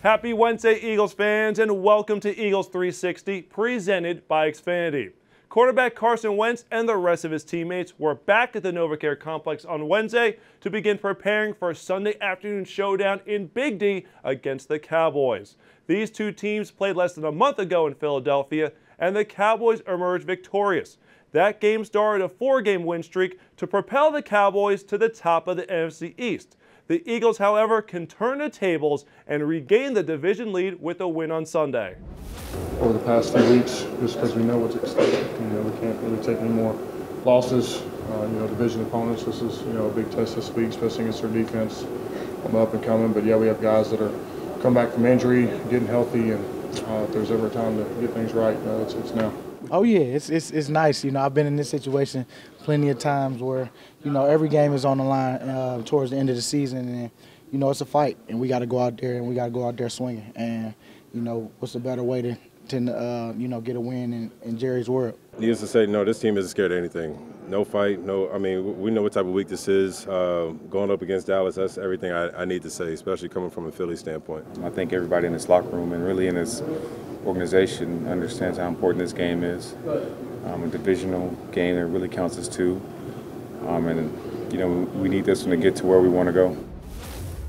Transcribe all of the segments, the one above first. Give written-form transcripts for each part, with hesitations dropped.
Happy Wednesday, Eagles fans, and welcome to Eagles 360, presented by Xfinity. Quarterback Carson Wentz and the rest of his teammates were back at the NovaCare Complex on Wednesday to begin preparing for a Sunday afternoon showdown in Big D against the Cowboys. These two teams played less than a month ago in Philadelphia, and the Cowboys emerged victorious. That game started a 4-game win streak to propel the Cowboys to the top of the NFC East. The Eagles, however, can turn the tables and regain the division lead with a win on Sunday. Over the past few weeks, just because we know what's at stake, we can't really take any more losses. Division opponents. This is a big test this week, especially against their defense. I'm up and coming, but yeah, we have guys that are come back from injury, getting healthy, and if there's ever a time to get things right, it's now. Oh yeah, it's nice. I've been in this situation plenty of times where every game is on the line towards the end of the season, and it's a fight, and we got to go out there and we got to go out there swinging. And what's a better way to get a win in Jerry's world? Needless to say, no, this team isn't scared of anything. No fight, no. I mean, we know what type of week this is. Going up against Dallas, that's everything I need to say, especially coming from a Philly standpoint. I think everybody in this locker room and really in this organization understands how important this game is. A divisional game that really counts as two. We need this one to get to where we want to go.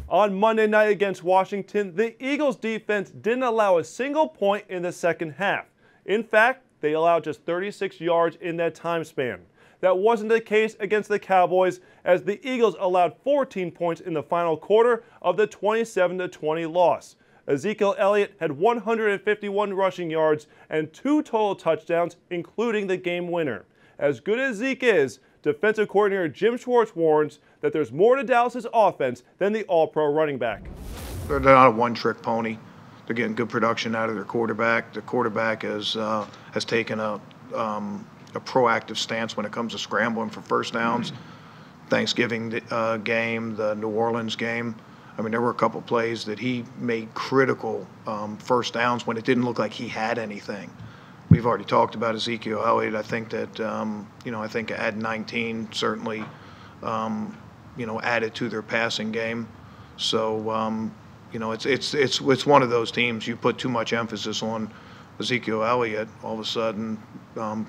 On Monday night against Washington, the Eagles defense didn't allow a single point in the second half. In fact, they allowed just 36 yards in that time span. That wasn't the case against the Cowboys, as the Eagles allowed 14 points in the final quarter of the 27-20 loss. Ezekiel Elliott had 151 rushing yards and 2 total touchdowns, including the game winner. As good as Zeke is, defensive coordinator Jim Schwartz warns that there's more to Dallas's offense than the all-pro running back. They're not a one-trick pony. They're getting good production out of their quarterback. The quarterback has taken a proactive stance when it comes to scrambling for first downs. Thanksgiving game, the New Orleans game. I mean, there were a couple plays that he made critical first downs when it didn't look like he had anything. We've already talked about Ezekiel Elliott. I think that I think at 19 certainly added to their passing game. So it's one of those teams. You put too much emphasis on Ezekiel Elliott, all of a sudden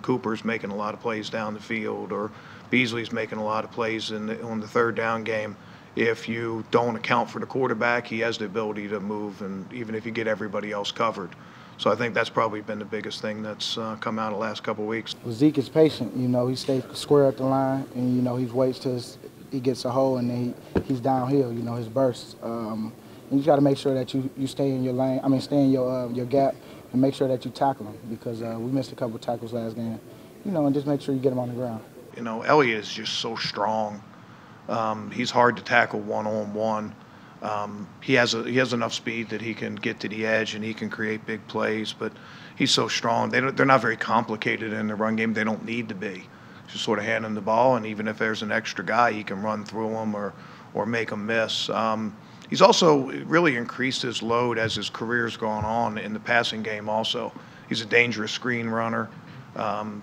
Cooper's making a lot of plays down the field, or Beasley's making a lot of plays on the third down game. If you don't account for the quarterback, he has the ability to move, and even if you get everybody else covered. So I think that's probably been the biggest thing that's come out of the last couple of weeks. Well, Zeke is patient. He stays square at the line, and he waits till he gets a hole, and then he's downhill. His bursts. And you got to make sure that you stay in your lane. I mean, stay in your gap, and make sure that you tackle him, because we missed a couple of tackles last game. And just make sure you get him on the ground. Elliott is just so strong. He's hard to tackle one-on-one. He has enough speed that he can get to the edge and he can create big plays, but he's so strong. They're not very complicated in the run game. They don't need to be. Just sort of hand him the ball, and even if there's an extra guy, he can run through him or make him miss. He's also really increased his load as his career's gone on in the passing game also. He's a dangerous screen runner.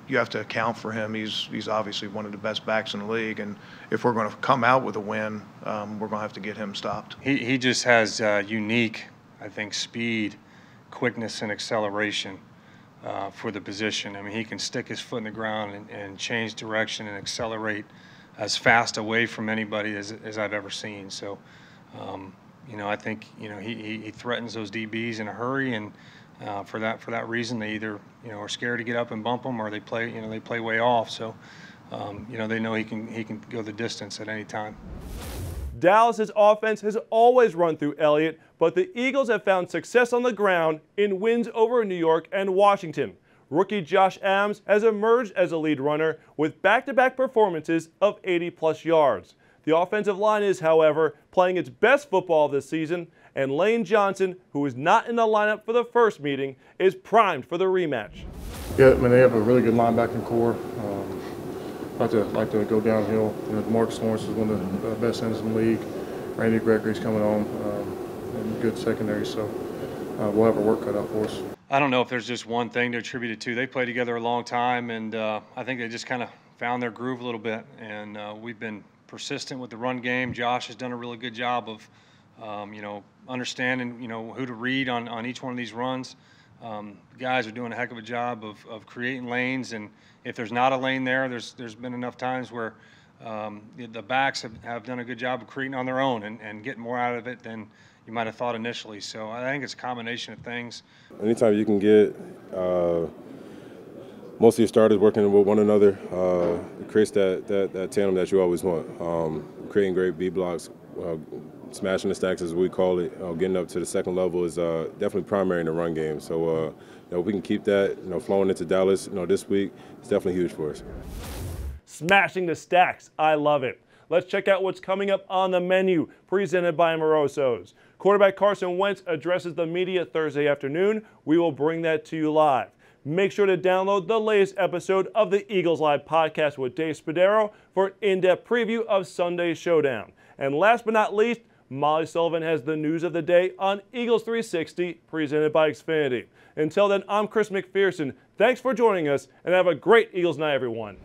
You have to account for him. He's obviously one of the best backs in the league, and if we're going to come out with a win, we're going to have to get him stopped. He just has unique, I think, speed, quickness, and acceleration for the position. I mean, he can stick his foot in the ground and change direction and accelerate as fast away from anybody as I've ever seen. So, I think he threatens those DBs in a hurry, and for that reason, they either are scared to get up and bump him, or they play way off. So they know he can go the distance at any time. Dallas's offense has always run through Elliott, but the Eagles have found success on the ground in wins over New York and Washington. Rookie Josh Adams has emerged as a lead runner with back-to-back performances of 80-plus yards. The offensive line is, however, playing its best football this season, and Lane Johnson, who is not in the lineup for the first meeting, is primed for the rematch. Yeah, I mean, they have a really good linebacking core. Like to go downhill. Marcus Lawrence is one of the best ends in the league. Randy Gregory's coming on, and good secondary, so we'll have our work cut out for us. I don't know if there's just one thing to attribute it to. They played together a long time, and I think they just kind of found their groove a little bit, and we've been persistent with the run game. Josh has done a really good job of You know, understanding, you know, who to read on each one of these runs. The guys are doing a heck of a job of creating lanes, and if there's not a lane there, there's been enough times where the backs have done a good job of creating on their own and getting more out of it than you might have thought initially. So I think it's a combination of things. Anytime you can get most of your starters working with one another, it creates that tandem that you always want. Creating great B blocks, smashing the stacks as we call it, getting up to the second level is definitely primary in the run game. So you know, we can keep that, you know, flowing into Dallas, you know, this week. It's definitely huge for us. Smashing the stacks. I love it. Let's check out what's coming up on the menu, presented by Moroso's. Quarterback Carson Wentz addresses the media Thursday afternoon. We will bring that to you live. Make sure to download the latest episode of the Eagles Live podcast with Dave Spadaro for an in-depth preview of Sunday's showdown. And last but not least, Molly Sullivan has the news of the day on Eagles 360, presented by Xfinity. Until then, I'm Chris McPherson. Thanks for joining us, and have a great Eagles night, everyone.